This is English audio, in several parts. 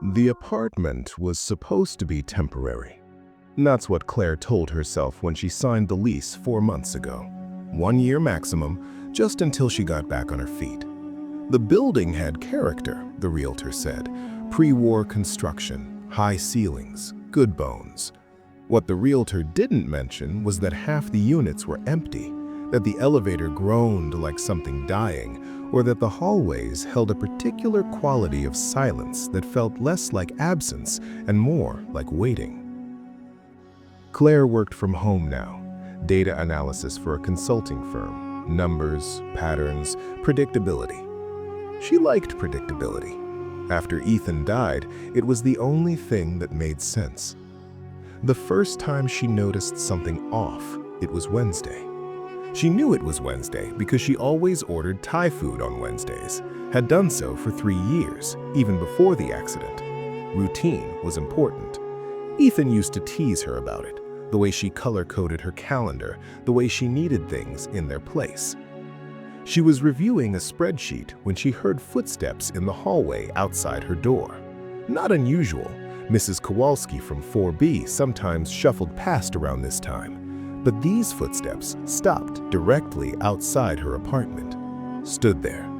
The apartment was supposed to be temporary. That's what Claire told herself when she signed the lease 4 months ago. 1 year maximum, just until she got back on her feet. The building had character, the realtor said. Pre-war construction, high ceilings, good bones. What the realtor didn't mention was that half the units were empty, that the elevator groaned like something dying, or that the hallways held a particular quality of silence that felt less like absence and more like waiting. Claire worked from home now, data analysis for a consulting firm, numbers, patterns, predictability. She liked predictability. After Ethan died, it was the only thing that made sense. The first time she noticed something off, it was Wednesday. She knew it was Wednesday because she always ordered Thai food on Wednesdays, had done so for 3 years, even before the accident. Routine was important. Ethan used to tease her about it, the way she color-coded her calendar, the way she needed things in their place. She was reviewing a spreadsheet when she heard footsteps in the hallway outside her door. Not unusual. Mrs. Kowalski from 4B sometimes shuffled past around this time. But these footsteps stopped directly outside her apartment. Stood there.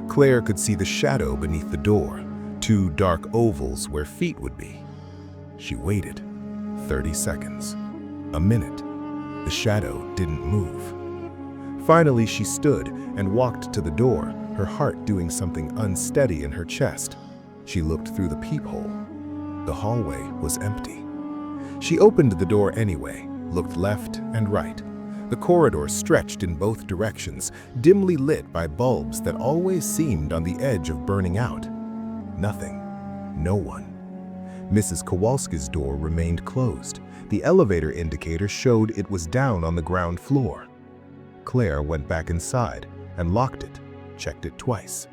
Claire could see the shadow beneath the door, 2 dark ovals where feet would be. She waited. 30 seconds. A minute. The shadow didn't move. Finally, she stood and walked to the door, her heart doing something unsteady in her chest. She looked through the peephole. The hallway was empty. She opened the door anyway, looked left and right. The corridor stretched in both directions, dimly lit by bulbs that always seemed on the edge of burning out. Nothing. No one. Mrs. Kowalski's door remained closed. The elevator indicator showed it was down on the ground floor. Claire went back inside and locked it, checked it twice.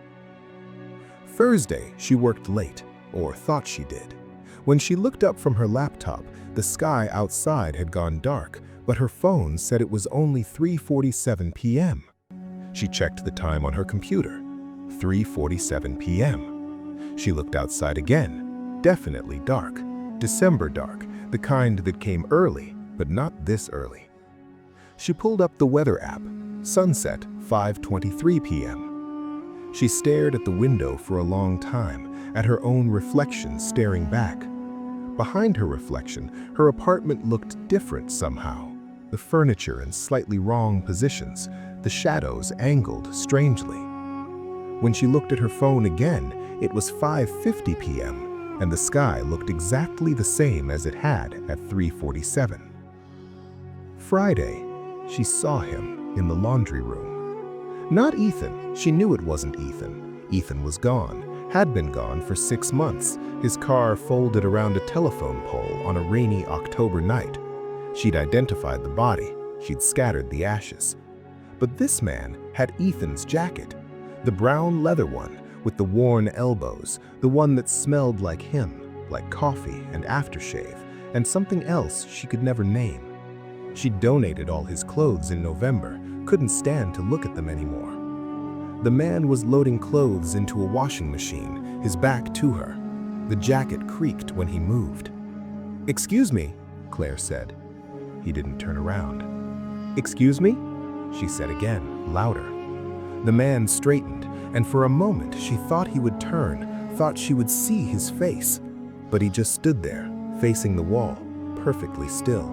Thursday, she worked late, or thought she did. When she looked up from her laptop, the sky outside had gone dark, but her phone said it was only 3:47 p.m. She checked the time on her computer. 3:47 p.m. She looked outside again. Definitely dark. December dark, the kind that came early, but not this early. She pulled up the weather app. Sunset, 5:23 p.m. She stared at the window for a long time, at her own reflection staring back. Behind her reflection, her apartment looked different somehow. The furniture in slightly wrong positions, the shadows angled strangely. When she looked at her phone again, it was 5:50 p.m., and the sky looked exactly the same as it had at 3:47. Friday, she saw him in the laundry room. Not Ethan. She knew it wasn't Ethan. Ethan was gone, had been gone for 6 months, his car folded around a telephone pole on a rainy October night. She'd identified the body. She'd scattered the ashes. But this man had Ethan's jacket, the brown leather one with the worn elbows, the one that smelled like him, like coffee and aftershave, and something else she could never name. She'd donated all his clothes in November, couldn't stand to look at them anymore. The man was loading clothes into a washing machine, his back to her. The jacket creaked when he moved. "Excuse me," Claire said. He didn't turn around. "Excuse me?" she said again, louder. The man straightened, and for a moment she thought he would turn, thought she would see his face. But he just stood there, facing the wall, perfectly still.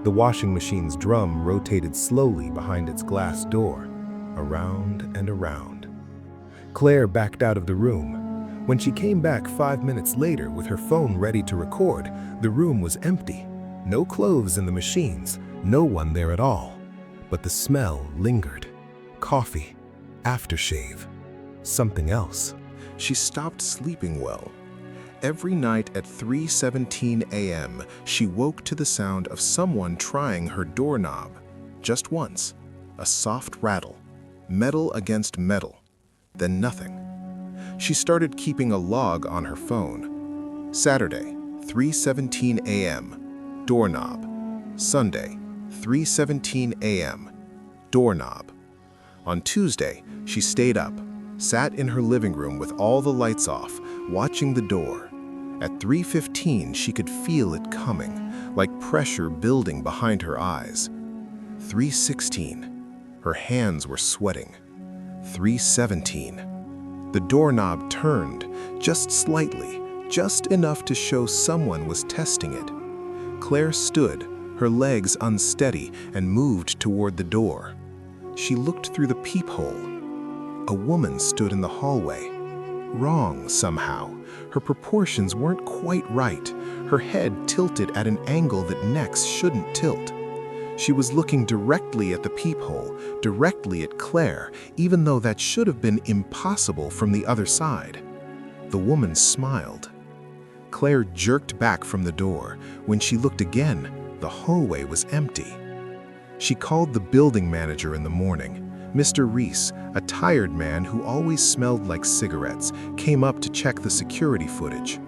The washing machine's drum rotated slowly behind its glass door, around and around. Claire backed out of the room. When she came back 5 minutes later with her phone ready to record, the room was empty. No clothes in the machines, no one there at all. But the smell lingered. Coffee, aftershave, something else. She stopped sleeping well. Every night at 3:17 a.m., she woke to the sound of someone trying her doorknob. Just once, a soft rattle, metal against metal, then nothing. She started keeping a log on her phone. Saturday, 3:17 a.m., doorknob. Sunday, 3:17 a.m., doorknob. On Tuesday, she stayed up, sat in her living room with all the lights off, watching the door. At 3:15, she could feel it coming, like pressure building behind her eyes. 3:16, her hands were sweating. 3:17, the doorknob turned, just slightly, just enough to show someone was testing it. Claire stood, her legs unsteady, and moved toward the door. She looked through the peephole. A woman stood in the hallway. Wrong somehow. Her proportions weren't quite right. Her head tilted at an angle that necks shouldn't tilt. She was looking directly at the peephole, directly at Claire, even though that should have been impossible from the other side. The woman smiled. Claire jerked back from the door. When she looked again, the hallway was empty. She called the building manager in the morning. Mr. Reese, a tired man who always smelled like cigarettes, came up to check the security footage.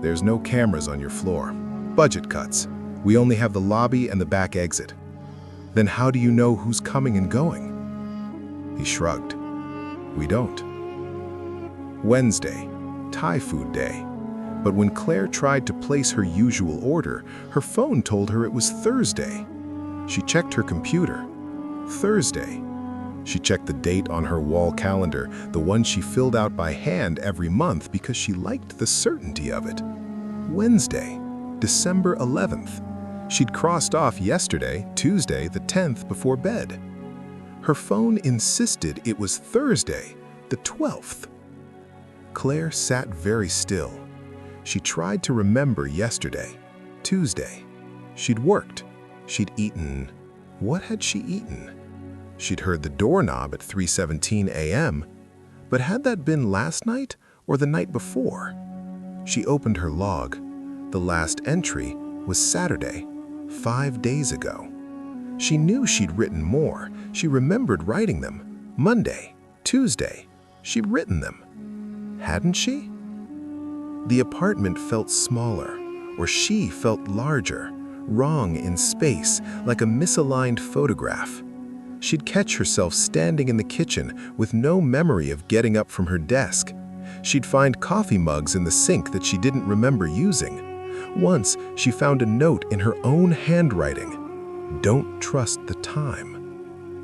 "There's no cameras on your floor. Budget cuts. We only have the lobby and the back exit." "Then how do you know who's coming and going?" He shrugged. "We don't." Wednesday, Thai food day. But when Claire tried to place her usual order, her phone told her it was Thursday. She checked her computer. Thursday. She checked the date on her wall calendar, the one she filled out by hand every month because she liked the certainty of it. Wednesday, December 11th. She'd crossed off yesterday, Tuesday, the 10th, before bed. Her phone insisted it was Thursday, the 12th. Claire sat very still. She tried to remember yesterday, Tuesday. She'd worked. She'd eaten. What had she eaten? She'd heard the doorknob at 3:17 a.m., but had that been last night or the night before? She opened her log. The last entry was Saturday, 5 days ago. She knew she'd written more. She remembered writing them. Monday, Tuesday, she'd written them. Hadn't she? The apartment felt smaller, or she felt larger, wrong in space, like a misaligned photograph. She'd catch herself standing in the kitchen with no memory of getting up from her desk. She'd find coffee mugs in the sink that she didn't remember using. Once, she found a note in her own handwriting. "Don't trust the time."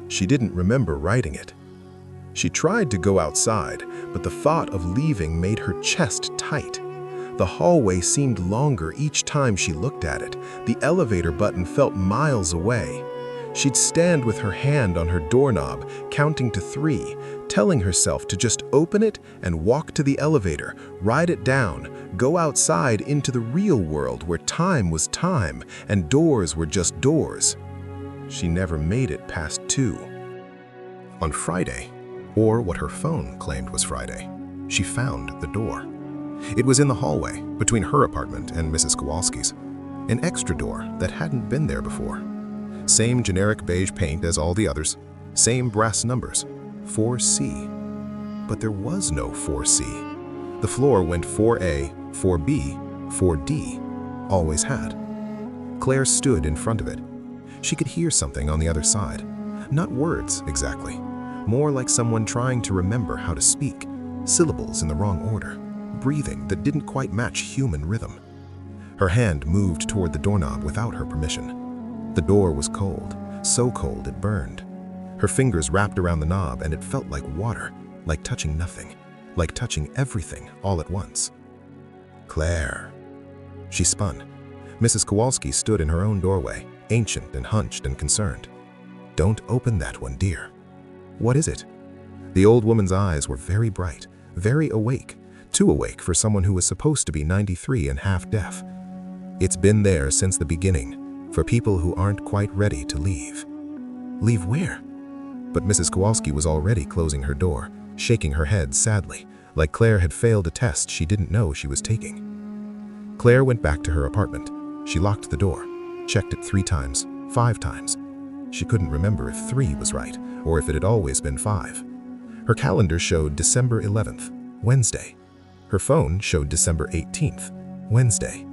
She didn't remember writing it. She tried to go outside, but the thought of leaving made her chest tight. The hallway seemed longer each time she looked at it. The elevator button felt miles away. She'd stand with her hand on her doorknob, counting to 3, telling herself to just open it and walk to the elevator, ride it down, go outside into the real world where time was time and doors were just doors. She never made it past 2. On Friday, or what her phone claimed was Friday, she found the door. It was in the hallway between her apartment and Mrs. Kowalski's, an extra door that hadn't been there before. Same generic beige paint as all the others, same brass numbers, 4C. But there was no 4C. The floor went 4A, 4B, 4D, always had. Claire stood in front of it. She could hear something on the other side. Not words, exactly. More like someone trying to remember how to speak, syllables in the wrong order, breathing that didn't quite match human rhythm. Her hand moved toward the doorknob without her permission. The door was cold, so cold it burned. Her fingers wrapped around the knob and it felt like water, like touching nothing, like touching everything all at once. Claire. She spun. Mrs. Kowalski stood in her own doorway, ancient and hunched and concerned. "Don't open that one, dear." "What is it?" The old woman's eyes were very bright, very awake, too awake for someone who was supposed to be 93 and half deaf. "It's been there since the beginning, for people who aren't quite ready to leave." "Leave where?" But Mrs. Kowalski was already closing her door, shaking her head sadly, like Claire had failed a test she didn't know she was taking. Claire went back to her apartment. She locked the door, checked it 3 times, 5 times. She couldn't remember if 3 was right, or if it had always been 5. Her calendar showed December 11th, Wednesday. Her phone showed December 18th, Wednesday.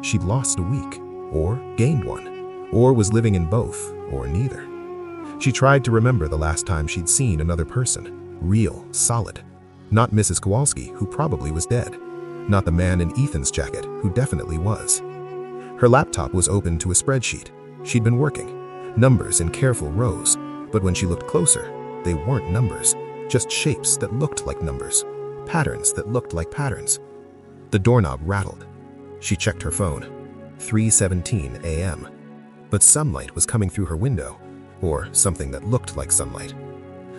She'd lost a week, or gained one, or was living in both, or neither. She tried to remember the last time she'd seen another person, real, solid. Not Mrs. Kowalski, who probably was dead. not the man in Ethan's jacket, who definitely was. Her laptop was open to a spreadsheet. She'd been working, numbers in careful rows, but when she looked closer, they weren't numbers, just shapes that looked like numbers, patterns that looked like patterns. The doorknob rattled. She checked her phone. 3:17 a.m. But sunlight was coming through her window, or something that looked like sunlight.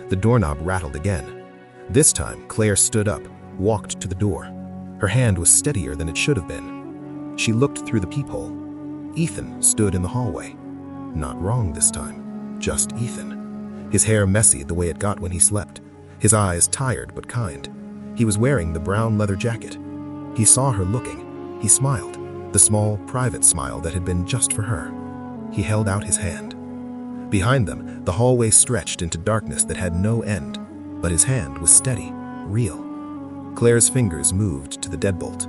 The doorknob rattled again. This time, Claire stood up, walked to the door. Her hand was steadier than it should have been. She looked through the peephole. Ethan stood in the hallway. Not wrong this time, just Ethan. His hair messy the way it got when he slept, his eyes tired but kind. He was wearing the brown leather jacket. He saw her looking. He smiled, the small, private smile that had been just for her. He held out his hand. Behind them, the hallway stretched into darkness that had no end, but his hand was steady, real. Claire's fingers moved to the deadbolt.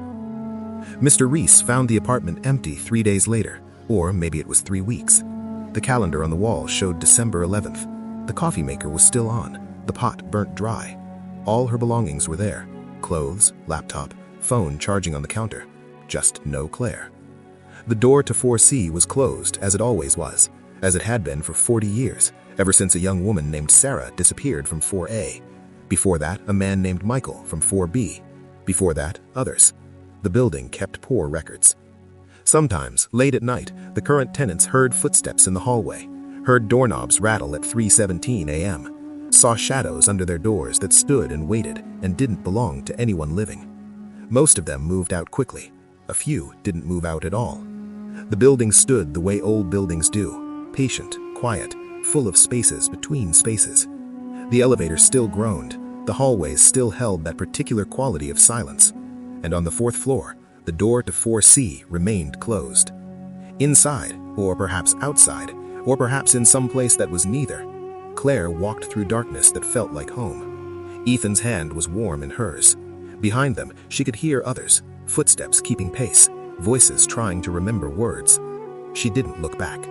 Mr. Reese found the apartment empty 3 days later, or maybe it was 3 weeks. The calendar on the wall showed December 11th. The coffee maker was still on, the pot burnt dry. All her belongings were there: clothes, laptop, phone charging on the counter. Just no Claire. The door to 4C was closed, as it always was, as it had been for 40 years, ever since a young woman named Sarah disappeared from 4A. Before that, a man named Michael from 4B. Before that, others. The building kept poor records. Sometimes, late at night, the current tenants heard footsteps in the hallway, heard doorknobs rattle at 3:17 a.m., saw shadows under their doors that stood and waited and didn't belong to anyone living. Most of them moved out quickly. A few didn't move out at all. The building stood the way old buildings do, patient, quiet, full of spaces between spaces. The elevator still groaned. The hallways still held that particular quality of silence. And on the 4th floor, the door to 4C remained closed. Inside, or perhaps outside, or perhaps in some place that was neither, Claire walked through darkness that felt like home. Ethan's hand was warm in hers. Behind them, she could hear others, footsteps keeping pace, voices trying to remember words. She didn't look back.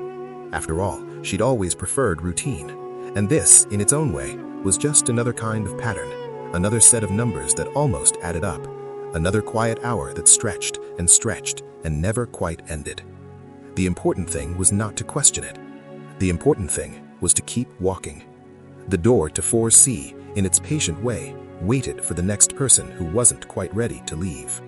After all, she'd always preferred routine, and this, in its own way, was just another kind of pattern, another set of numbers that almost added up, another quiet hour that stretched and never quite ended. The important thing was not to question it. The important thing was to keep walking. The door to 4C, in its patient way, waited for the next person who wasn't quite ready to leave.